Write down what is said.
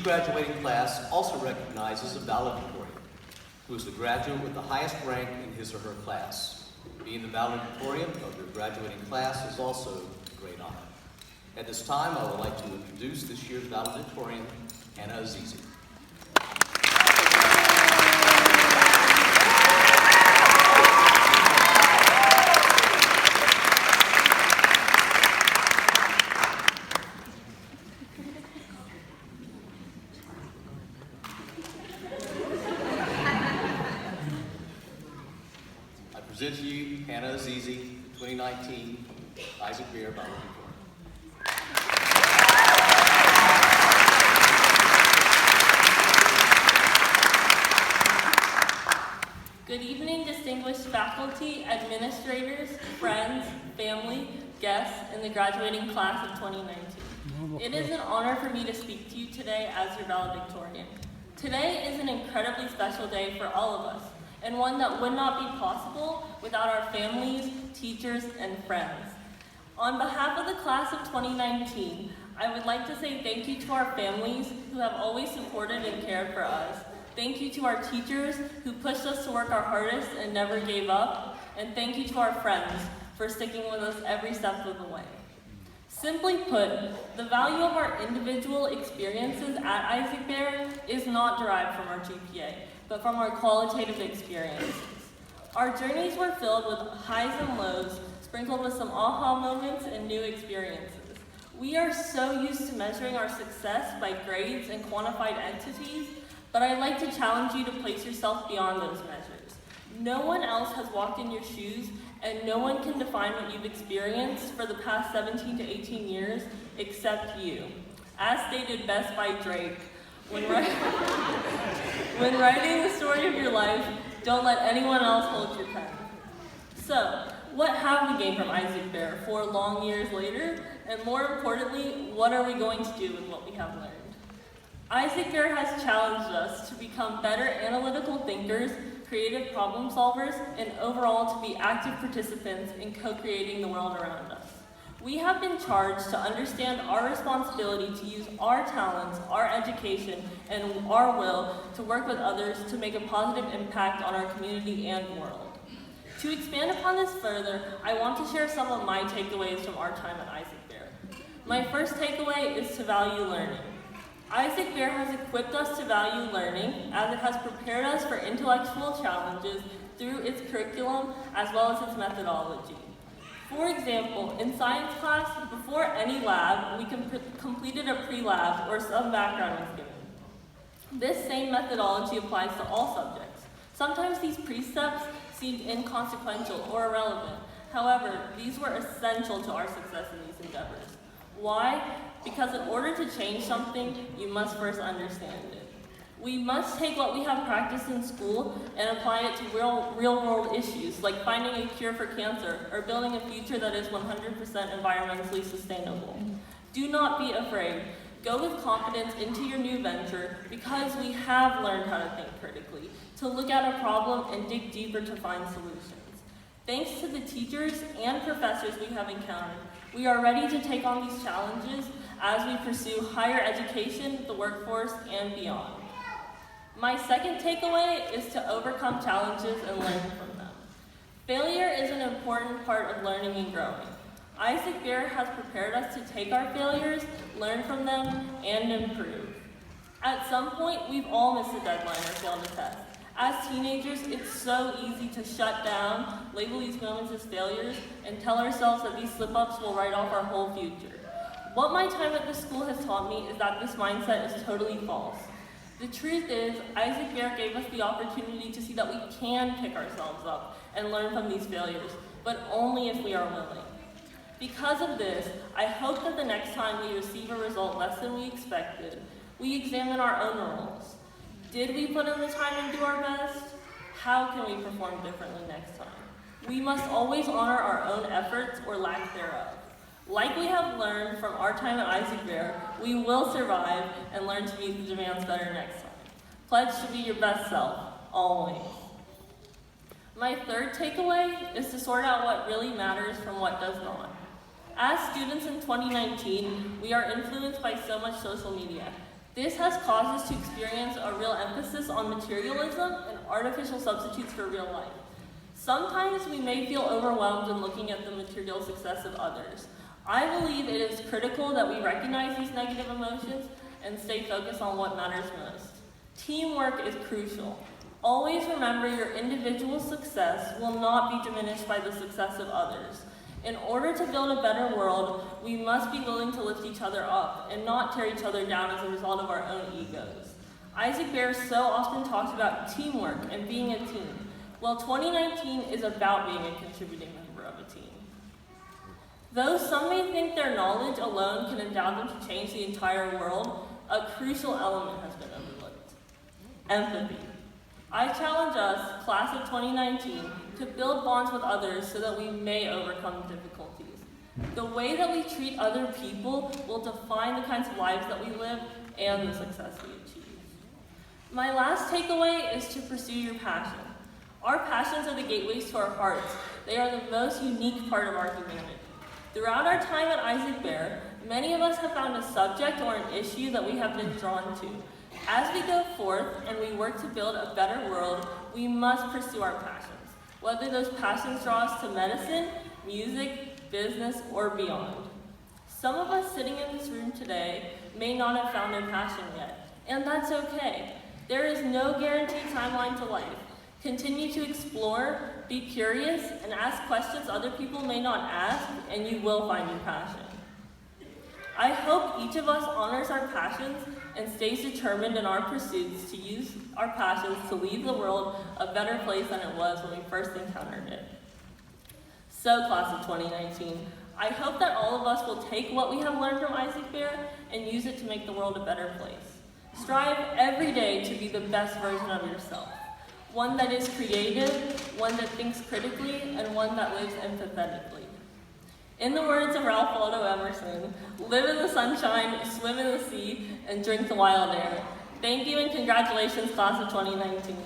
Each graduating class also recognizes a valedictorian, who is the graduate with the highest rank in his or her class. Being the valedictorian of your graduating class is also a great honor. At this time, I would like to introduce this year's valedictorian, Hannah Azizi. I present to you Hannah Azizi, 2019 Isaac Beer valedictorian. Good evening, distinguished faculty, administrators, friends, family, guests, and the graduating class of 2019. It is an honor for me to speak to you today as your valedictorian. Today is an incredibly special day for all of us, and one that would not be possible without our families, teachers, and friends. On behalf of the class of 2019, I would like to say thank you to our families who have always supported and cared for us. Thank you to our teachers who pushed us to work our hardest and never gave up. And thank you to our friends for sticking with us every step of the way. Simply put, the value of our individual experiences at Isaac Bear is not derived from our GPA, but from our qualitative experiences. Our journeys were filled with highs and lows, sprinkled with some aha moments and new experiences. We are so used to measuring our success by grades and quantified entities, but I'd like to challenge you to place yourself beyond those measures. No one else has walked in your shoes, and no one can define what you've experienced for the past 17 to 18 years except you. As stated best by Drake, when writing the story of your life, don't let anyone else hold your pen. So, what have we gained from Isaac Bear 4 long years later? And more importantly, what are we going to do with what we have learned? Isaac Bear has challenged us to become better analytical thinkers, creative problem solvers, and overall to be active participants in co-creating the world around us. We have been charged to understand our responsibility to use our talents, our education, and our will to work with others to make a positive impact on our community and world. To expand upon this further, I want to share some of my takeaways from our time at Isaac Bear. My first takeaway is to value learning. Isaac Bear has equipped us to value learning as it has prepared us for intellectual challenges through its curriculum as well as its methodology. For example, in science class, before any lab, we completed a pre-lab or some background was given. This same methodology applies to all subjects. Sometimes these precepts seemed inconsequential or irrelevant. However, these were essential to our success in these endeavors. Why? Because in order to change something, you must first understand it. We must take what we have practiced in school and apply it to real-world issues, like finding a cure for cancer or building a future that is 100% environmentally sustainable. Do not be afraid. Go with confidence into your new venture because we have learned how to think critically, to look at a problem and dig deeper to find solutions. Thanks to the teachers and professors we have encountered, we are ready to take on these challenges as we pursue higher education, the workforce, and beyond. My second takeaway is to overcome challenges and learn from them. Failure is an important part of learning and growing. Isaac Bear has prepared us to take our failures, learn from them, and improve. At some point, we've all missed a deadline or failed a test. As teenagers, it's so easy to shut down, label these moments as failures, and tell ourselves that these slip-ups will write off our whole future. What my time at this school has taught me is that this mindset is totally false. The truth is, Isaac Bear gave us the opportunity to see that we can pick ourselves up and learn from these failures, but only if we are willing. Because of this, I hope that the next time we receive a result less than we expected, we examine our own roles. Did we put in the time and do our best? How can we perform differently next time? We must always honor our own efforts or lack thereof. Like we have learned from our time at Isaac Bear, we will survive and learn to meet the demands better next time. Pledge to be your best self, always. My third takeaway is to sort out what really matters from what does not. As students in 2019, we are influenced by so much social media. This has caused us to experience a real emphasis on materialism and artificial substitutes for real life. Sometimes we may feel overwhelmed in looking at the material success of others. I believe it is critical that we recognize these negative emotions and stay focused on what matters most. Teamwork is crucial. Always remember your individual success will not be diminished by the success of others. In order to build a better world, we must be willing to lift each other up and not tear each other down as a result of our own egos. Isaac Bear so often talks about teamwork and being a team. Well, 2019 is about being a contributing member of a team. Though some may think their knowledge alone can endow them to change the entire world, a crucial element has been overlooked: empathy. I challenge us, class of 2019, to build bonds with others so that we may overcome difficulties. The way that we treat other people will define the kinds of lives that we live and the success we achieve. My last takeaway is to pursue your passion. Our passions are the gateways to our hearts. They are the most unique part of our humanity. Throughout our time at Isaac Bear, many of us have found a subject or an issue that we have been drawn to. As we go forth and we work to build a better world, we must pursue our passions. Whether those passions draw us to medicine, music, business, or beyond. Some of us sitting in this room today may not have found their passion yet, and that's okay. There is no guaranteed timeline to life. Continue to explore, be curious, and ask questions other people may not ask, and you will find your passion. I hope each of us honors our passions and stays determined in our pursuits to use our passions to leave the world a better place than it was when we first encountered it. So, class of 2019, I hope that all of us will take what we have learned from Isaac Bear and use it to make the world a better place. Strive every day to be the best version of yourself. One that is creative, one that thinks critically, and one that lives empathetically. In the words of Ralph Waldo Emerson, live in the sunshine, swim in the sea, and drink the wild air. Thank you and congratulations, class of 2019.